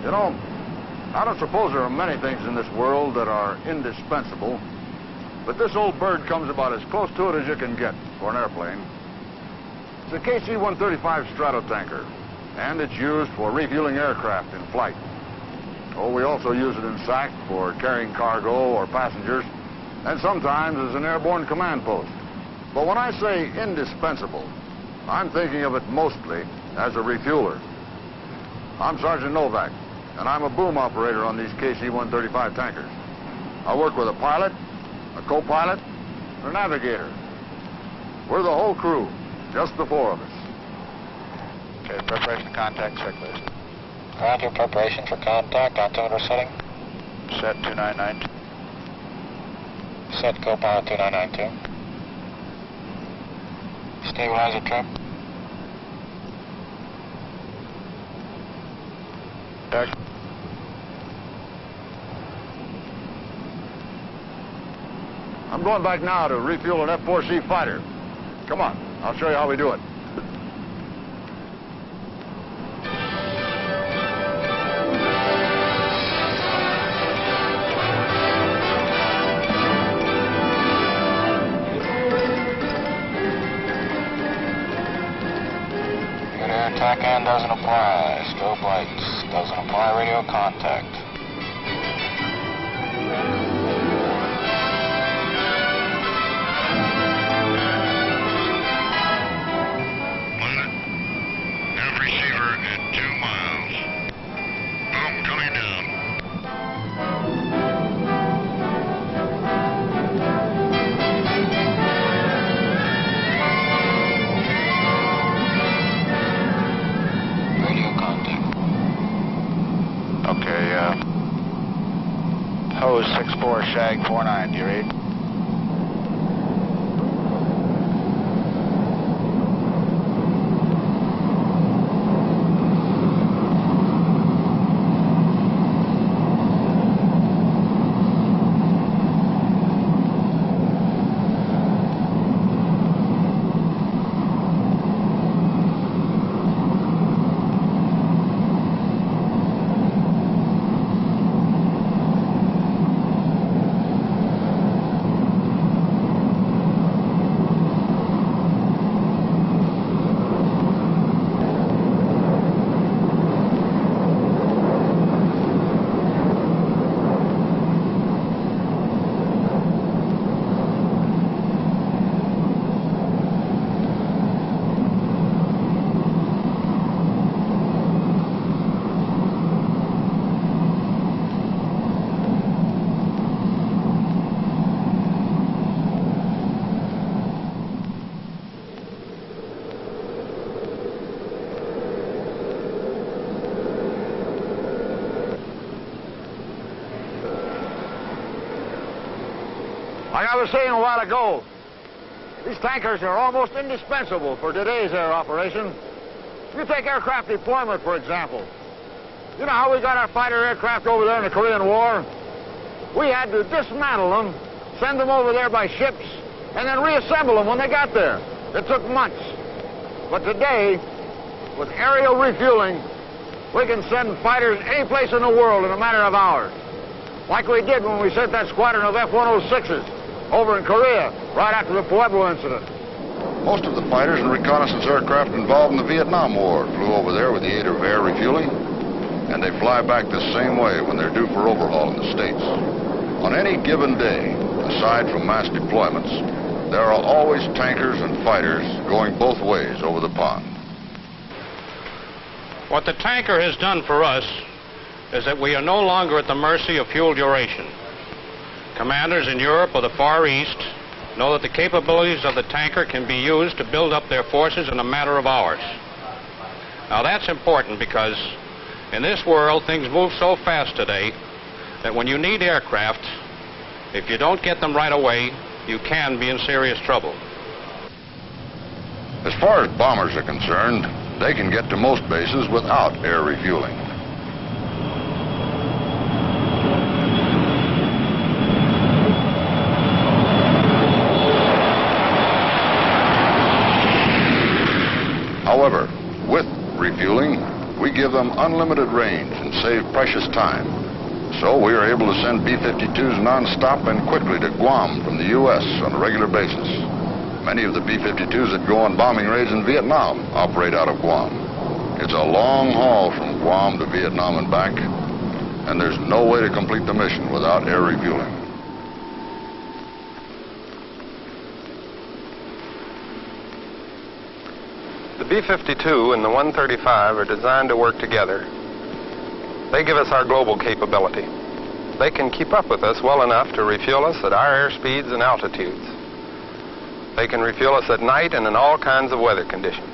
You know, I don't suppose there are many things in this world that are indispensable, but this old bird comes about as close to it as you can get for an airplane. It's a KC-135 Stratotanker, and it's used for refueling aircraft in flight. Oh, we also use it in SAC for carrying cargo or passengers, and sometimes as an airborne command post. But when I say indispensable, I'm thinking of it mostly as a refueler. I'm Sergeant Novak, and I'm a boom operator on these KC-135 tankers. I work with a pilot, a co-pilot, and a navigator. We're the whole crew, just the four of us. Okay, preparation for contact, check please. Roger, preparation for contact, altimeter setting. Set 2992. Set co-pilot 2992. Stabilizer trim. Check. I'm going back now to refuel an F-4C fighter. Come on, I'll show you how we do it. TACAN doesn't apply. Strobe lights. Doesn't apply radio contact. Pilot, nav receiver at 2 miles. Boom, coming down. Okay, hose 64 shag 49, do you read? Like I was saying a while ago, these tankers are almost indispensable for today's air operation. You take aircraft deployment, for example. You know how we got our fighter aircraft over there in the Korean War? We had to dismantle them, send them over there by ships, and then reassemble them when they got there. It took months. But today, with aerial refueling, we can send fighters any place in the world in a matter of hours. Like we did when we sent that squadron of F-106s over in Korea right after the Pueblo incident. Most of the fighters and reconnaissance aircraft involved in the Vietnam War flew over there with the aid of air refueling, and they fly back the same way when they're due for overhaul in the States. On any given day, aside from mass deployments, there are always tankers and fighters going both ways over the pond. What the tanker has done for us is that we are no longer at the mercy of fuel duration. Commanders in Europe or the Far East know that the capabilities of the tanker can be used to build up their forces in a matter of hours. Now that's important because in this world things move so fast today that when you need aircraft, if you don't get them right away, you can be in serious trouble. As far as bombers are concerned, they can get to most bases without air refueling. However, with refueling, we give them unlimited range and save precious time. So we are able to send B-52s non-stop and quickly to Guam from the U.S. on a regular basis. Many of the B-52s that go on bombing raids in Vietnam operate out of Guam. It's a long haul from Guam to Vietnam and back, and there's no way to complete the mission without air refueling. The B-52 and the 135 are designed to work together. They give us our global capability. They can keep up with us well enough to refuel us at our airspeeds and altitudes. They can refuel us at night and in all kinds of weather conditions.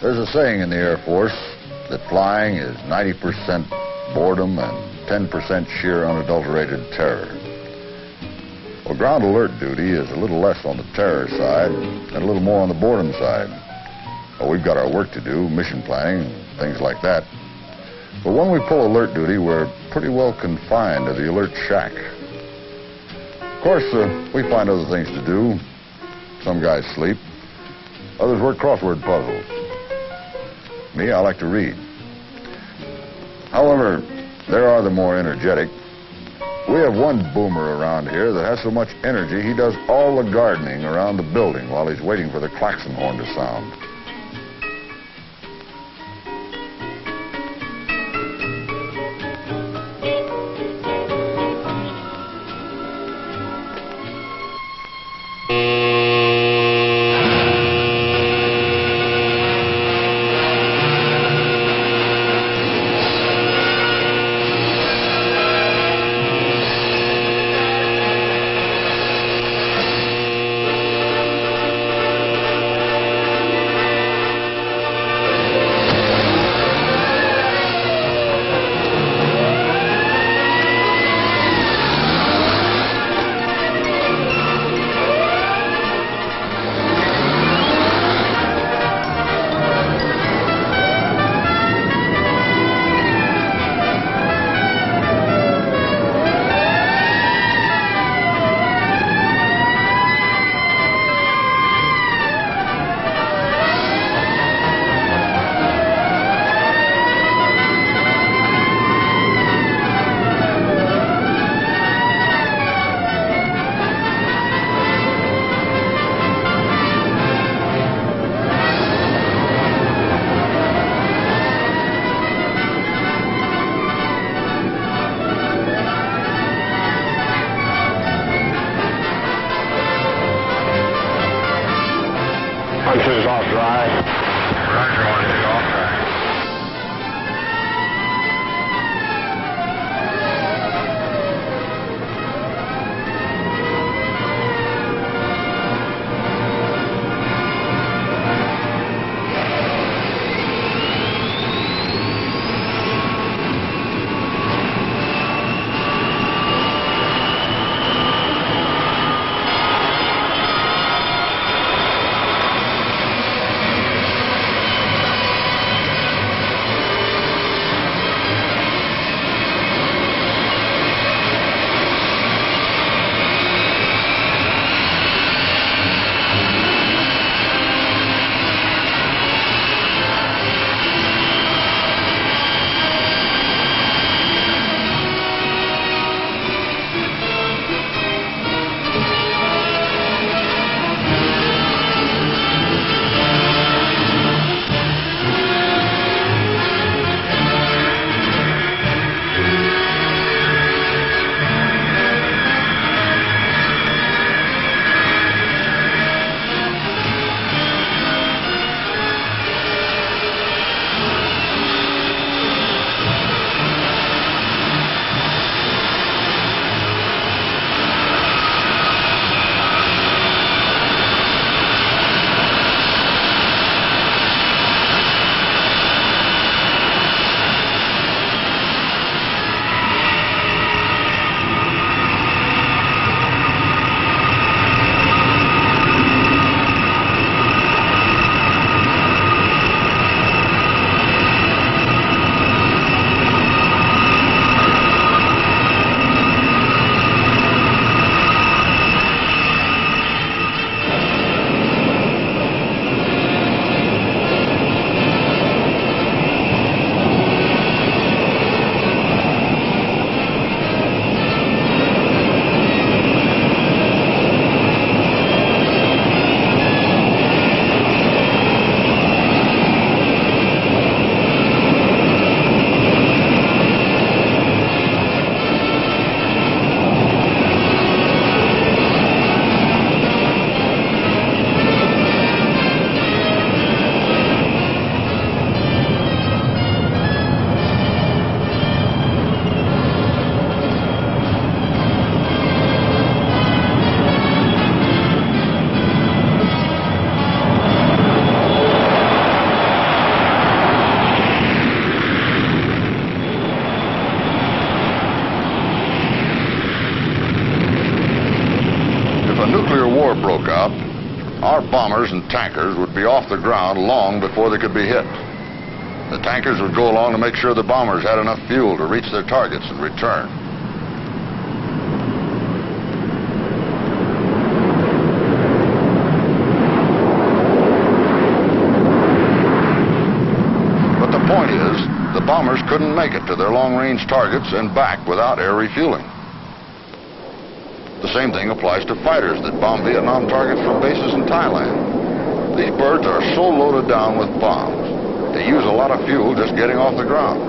There's a saying in the Air Force that flying is 90% boredom and 10% sheer unadulterated terror. Well, ground alert duty is a little less on the terror side and a little more on the boredom side. Well, we've got our work to do, mission planning, things like that. But when we pull alert duty, we're pretty well confined to the alert shack. Of course, we find other things to do. Some guys sleep. Others work crossword puzzles. Me, I like to read. However, there are the more energetic. We have one boomer around here that has so much energy he does all the gardening around the building while he's waiting for the klaxon horn to sound. Punches off dry. Roger, 1 is off dry. War broke out, our bombers and tankers would be off the ground long before they could be hit. The tankers would go along to make sure the bombers had enough fuel to reach their targets and return. But the point is, the bombers couldn't make it to their long-range targets and back without air refueling. The same thing applies to fighters that bomb Vietnam targets from bases in Thailand. These birds are so loaded down with bombs, they use a lot of fuel just getting off the ground.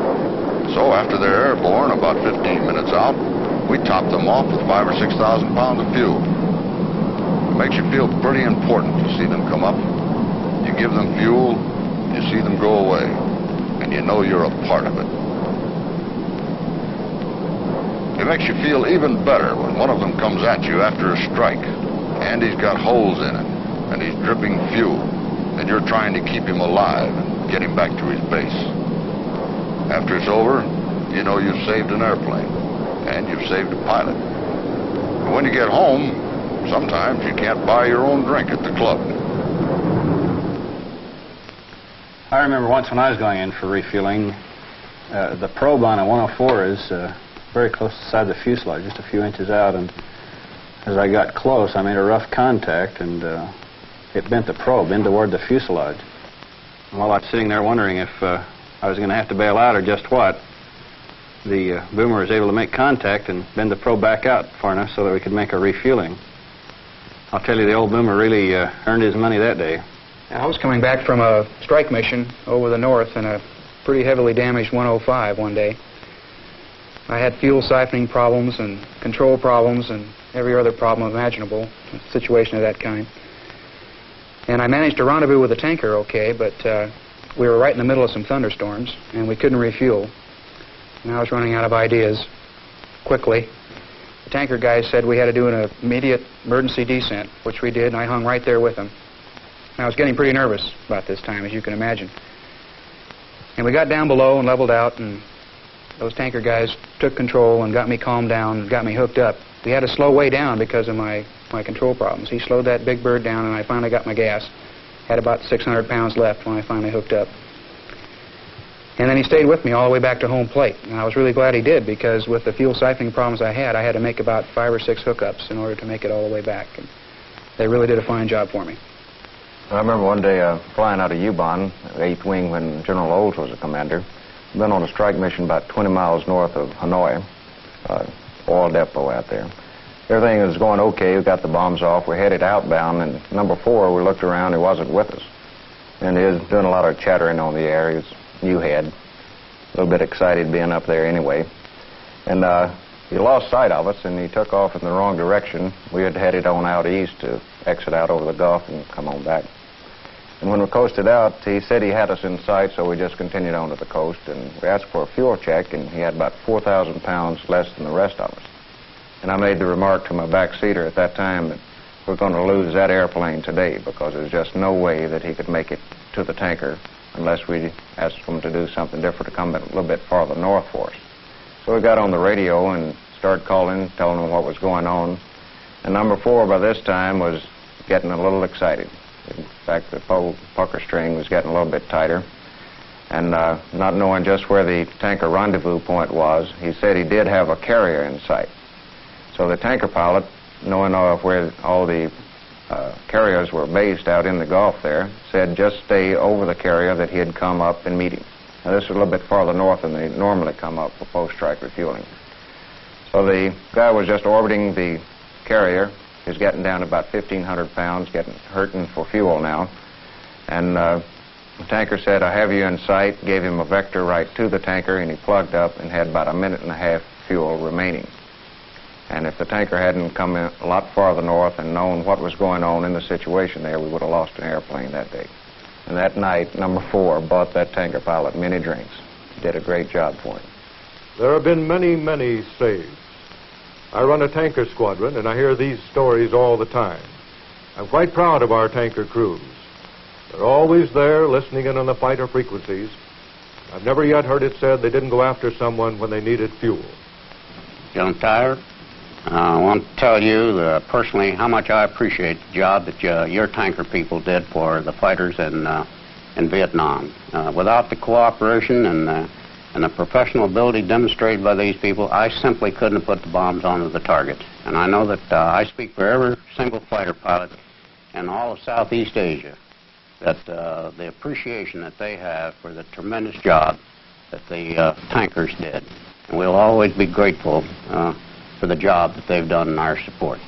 So after they're airborne, about 15 minutes out, we top them off with 5,000 or 6,000 pounds of fuel. It makes you feel pretty important to see them come up. You give them fuel, you see them go away, and you know you're a part of it. It makes you feel even better when one of them comes at you after a strike, and he's got holes in him, and he's dripping fuel, and you're trying to keep him alive and get him back to his base. After it's over, you know you've saved an airplane, and you've saved a pilot. And when you get home, sometimes you can't buy your own drink at the club. I remember once when I was going in for refueling, the probe on a 104 is very close to the side of the fuselage, just a few inches out, and as I got close, I made a rough contact, and it bent the probe in toward the fuselage. And while I was sitting there wondering if I was going to have to bail out or just what, the boomer was able to make contact and bend the probe back out far enough so that we could make a refueling. I'll tell you, the old boomer really earned his money that day. I was coming back from a strike mission over the north in a pretty heavily damaged 105 one day. I had fuel siphoning problems and control problems and every other problem imaginable, a situation of that kind. And I managed to rendezvous with the tanker okay, but we were right in the middle of some thunderstorms and we couldn't refuel. And I was running out of ideas quickly. The tanker guys said we had to do an immediate emergency descent, which we did, and I hung right there with them. And I was getting pretty nervous about this time, as you can imagine. And we got down below and leveled out, and those tanker guys took control and got me calmed down and got me hooked up. We had to slow way down because of my control problems. He slowed that big bird down, and I finally got my gas. Had about 600 pounds left when I finally hooked up. And then he stayed with me all the way back to home plate. And I was really glad he did, because with the fuel siphoning problems I had to make about 5 or 6 hookups in order to make it all the way back. And they really did a fine job for me. I remember one day flying out of U-Bahn, 8th Wing, when General Olds was the commander. Been on a strike mission about 20 miles north of Hanoi, oil depot out there. Everything was going okay. We got the bombs off. We're headed outbound, and number 4, we looked around. He wasn't with us. And he was doing a lot of chattering on the air. He was new head, a little bit excited being up there anyway. And he lost sight of us, and he took off in the wrong direction. We had headed on out east to exit out over the Gulf and come on back. And when we coasted out, he said he had us in sight, so we just continued on to the coast, and we asked for a fuel check, and he had about 4,000 pounds less than the rest of us. And I made the remark to my backseater at that time that we're going to lose that airplane today, because there's just no way that he could make it to the tanker unless we asked him to do something different, to come a little bit farther north for us. So we got on the radio and started calling, telling them what was going on. And number 4 by this time was getting a little excited. In fact, the pucker string was getting a little bit tighter. And not knowing just where the tanker rendezvous point was, he said he did have a carrier in sight. So the tanker pilot, knowing where all the carriers were based out in the Gulf there, said just stay over the carrier that he had come up and meet him. Now, this is a little bit farther north than they normally come up for post-strike refueling. So the guy was just orbiting the carrier. He was getting down to about 1,500 pounds, hurting for fuel now. And the tanker said, I have you in sight, gave him a vector right to the tanker, and he plugged up and had about 1.5 minutes fuel remaining. And if the tanker hadn't come in a lot farther north and known what was going on in the situation there, we would have lost an airplane that day. And that night, number 4 bought that tanker pilot many drinks. He did a great job for him. There have been many, many saves. I run a tanker squadron, and I hear these stories all the time. I'm quite proud of our tanker crews. They're always there, listening in on the fighter frequencies. I've never yet heard it said they didn't go after someone when they needed fuel. Feeling tired? I want to tell you personally how much I appreciate the job that your tanker people did for the fighters in Vietnam. Without the cooperation and the professional ability demonstrated by these people, I simply couldn't have put the bombs onto the target. And I know that I speak for every single fighter pilot in all of Southeast Asia, that the appreciation that they have for the tremendous job that the tankers did. And we'll always be grateful for the job that they've done in our support.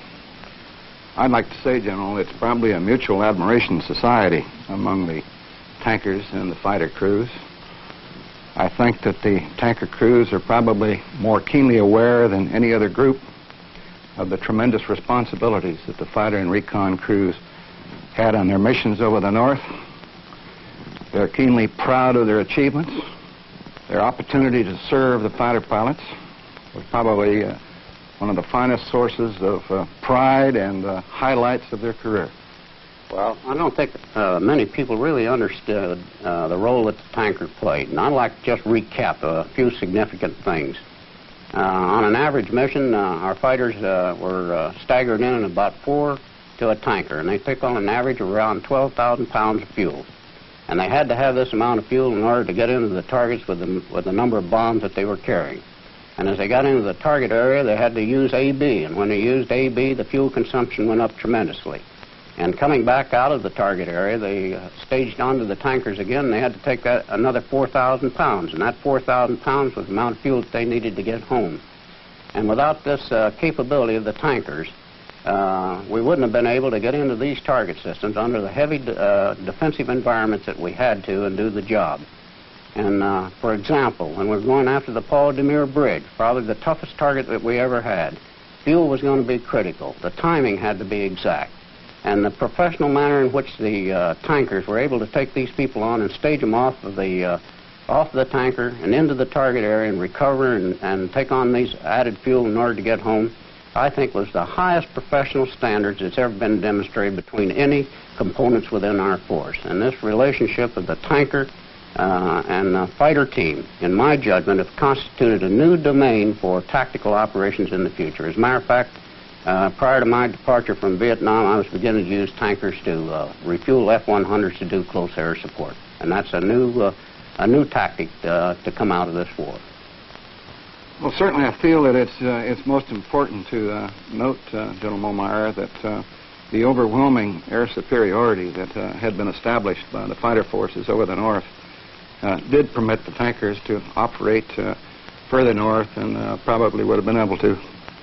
I'd like to say, General, it's probably a mutual admiration society among the tankers and the fighter crews. I think that the tanker crews are probably more keenly aware than any other group of the tremendous responsibilities that the fighter and recon crews had on their missions over the North. They're keenly proud of their achievements. Their opportunity to serve the fighter pilots was probably one of the finest sources of pride and highlights of their career. Well, I don't think many people really understood the role that the tanker played, and I'd like to just recap a few significant things. On an average mission, our fighters were staggered in about 4 to a tanker, and they took on an average of around 12,000 pounds of fuel. And they had to have this amount of fuel in order to get into the targets with the number of bombs that they were carrying. And as they got into the target area, they had to use AB, and when they used AB, the fuel consumption went up tremendously. And coming back out of the target area, they staged onto the tankers again, and they had to take another 4,000 pounds, and that 4,000 pounds was the amount of fuel that they needed to get home. And without this capability of the tankers, we wouldn't have been able to get into these target systems under the heavy defensive environments that we had to and do the job. And for example, when we're going after the Paul Demure Bridge, probably the toughest target that we ever had, fuel was going to be critical. The timing had to be exact. And the professional manner in which the tankers were able to take these people on and stage them off of the tanker and into the target area and recover and take on these added fuel in order to get home, I think was the highest professional standards that's ever been demonstrated between any components within our force. And this relationship of the tanker and the fighter team, in my judgment, have constituted a new domain for tactical operations in the future. As a matter of fact, prior to my departure from Vietnam, I was beginning to use tankers to refuel F-100s to do close air support. And that's a new tactic to come out of this war. Well, certainly I feel that it's most important to note, General Momeyer, that the overwhelming air superiority that had been established by the fighter forces over the North did permit the tankers to operate further north and probably would have been able to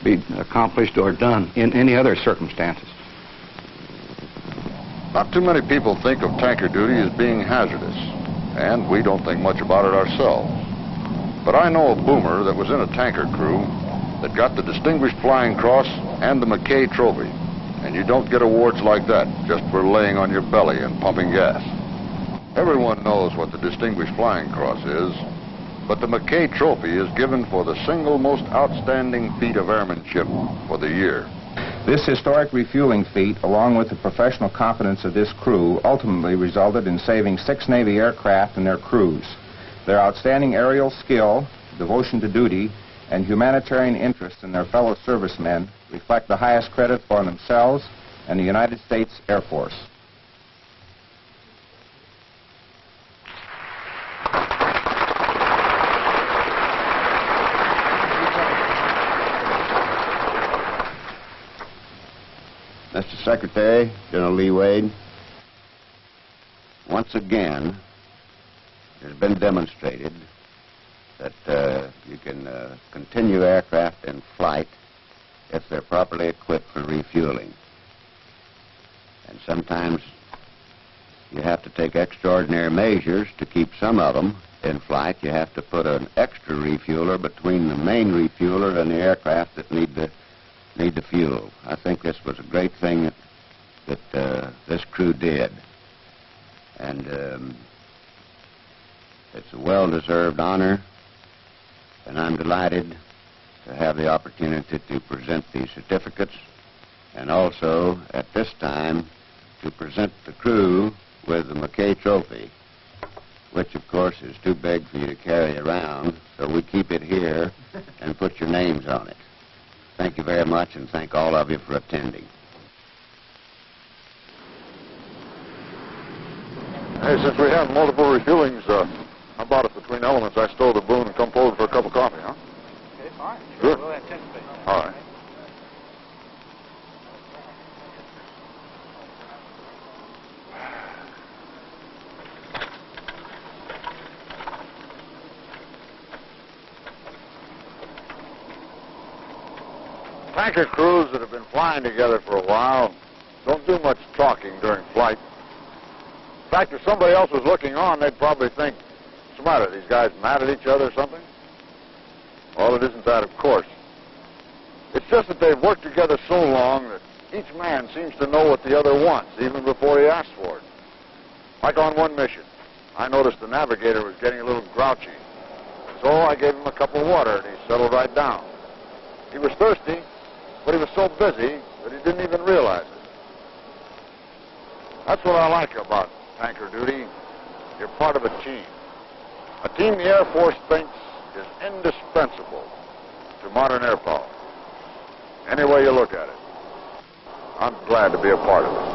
be accomplished or done in any other circumstances. Not too many people think of tanker duty as being hazardous, and we don't think much about it ourselves. But I know a boomer that was in a tanker crew that got the Distinguished Flying Cross and the McKay Trophy. And you don't get awards like that just for laying on your belly and pumping gas. Everyone knows what the Distinguished Flying Cross is, but the McKay Trophy is given for the single most outstanding feat of airmanship for the year. This historic refueling feat, along with the professional competence of this crew, ultimately resulted in saving 6 Navy aircraft and their crews. Their outstanding aerial skill, devotion to duty, and humanitarian interest in their fellow servicemen reflect the highest credit for themselves and the United States Air Force. Mr. Secretary, General Lee Wade, once again, it has been demonstrated that you can continue aircraft in flight if they're properly equipped for refueling. And sometimes you have to take extraordinary measures to keep some of them in flight. You have to put an extra refueler between the main refueler and the aircraft that need the fuel. I think this was a great thing that this crew did. And it's a well-deserved honor, and I'm delighted to have the opportunity to present these certificates, and also, at this time, to present the crew with the McKay Trophy, which, of course, is too big for you to carry around, so we keep it here and put your names on it. Thank you very much, and thank all of you for attending. Hey, since we have multiple refuelings, how about if between elements I stow the boon and come forward for a cup of coffee, huh? Okay, fine. Sure. We'll anticipate. All right. Tanker crews that have been flying together for a while don't do much talking during flight. In fact, if somebody else was looking on, they'd probably think, what's the matter, these guys mad at each other or something? Well, it isn't that, of course. It's just that they've worked together so long that each man seems to know what the other wants, even before he asks for it. Like on one mission, I noticed the navigator was getting a little grouchy. So I gave him a cup of water, and he settled right down. He was thirsty, but he was so busy that he didn't even realize it. That's what I like about tanker duty. You're part of a team. A team the Air Force thinks is indispensable to modern air power. Any way you look at it, I'm glad to be a part of it.